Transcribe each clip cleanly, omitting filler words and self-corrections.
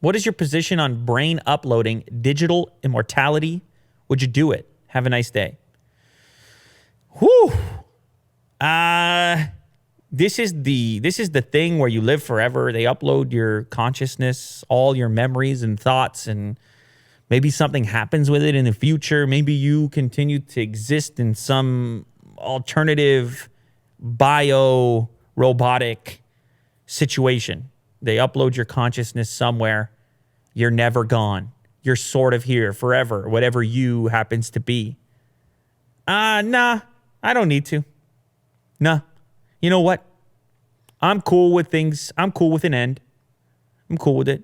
What is your position on brain uploading digital immortality? Would you do it? Have a nice day. Whew. This is the thing where you live forever. They upload your consciousness, all your memories and thoughts, and maybe something happens with it in the future. Maybe you continue to exist in some alternative bio-robotic situation. They upload your consciousness somewhere. You're never gone. You're sort of here forever, whatever you happens to be. Nah, I don't need to. Nah. You know what? I'm cool with things. I'm cool with an end. I'm cool with it.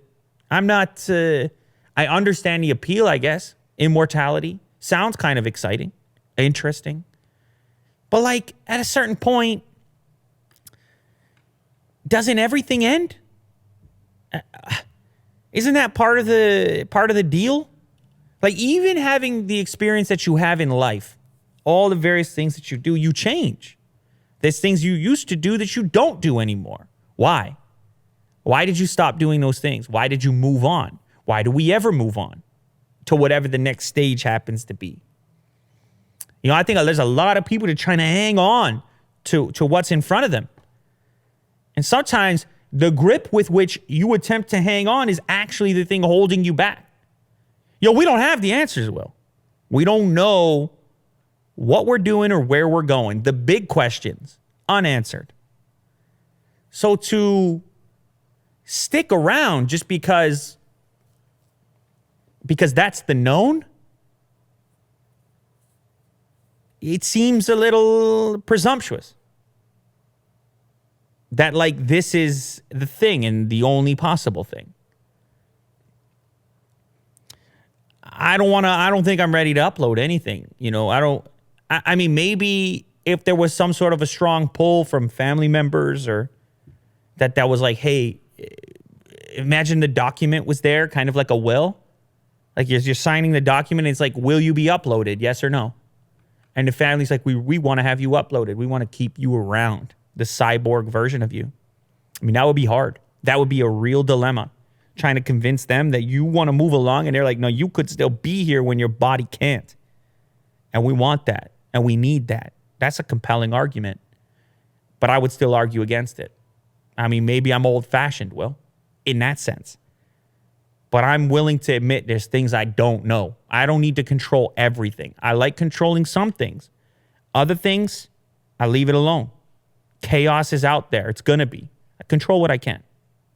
I'm not, I understand the appeal, I guess. Immortality sounds kind of exciting, interesting. But like at a certain point, doesn't everything end? Isn't that part of the deal? Like even having the experience that you have in life, all the various things that you do, you change. There's things you used to do that you don't do anymore. Why? Why did you stop doing those things? Why did you move on? Why do we ever move on to whatever the next stage happens to be? You know, I think there's a lot of people that are trying to hang on to what's in front of them. And sometimes the grip with which you attempt to hang on is actually the thing holding you back. You know, we don't have the answers, Will. We don't know what we're doing or where we're going. The big questions, unanswered. So to stick around just because that's the known, it seems a little presumptuous. That like this is the thing and the only possible thing. I don't think I'm ready to upload anything. You know, I mean, maybe if there was some sort of a strong pull from family members or that was like, hey, imagine the document was there, kind of like a will. Like you're signing the document and it's like, will you be uploaded? Yes or no? And the family's like, we want to have you uploaded. We want to keep you around, the cyborg version of you. I mean, that would be hard. That would be a real dilemma. Trying to convince them that you want to move along and they're like, no, you could still be here when your body can't. And we want that. And we need that. That's a compelling argument. But I would still argue against it. I mean, maybe I'm old-fashioned, Will, in that sense. But I'm willing to admit there's things I don't know. I don't need to control everything. I like controlling some things. Other things, I leave it alone. Chaos is out there. It's going to be. I control what I can.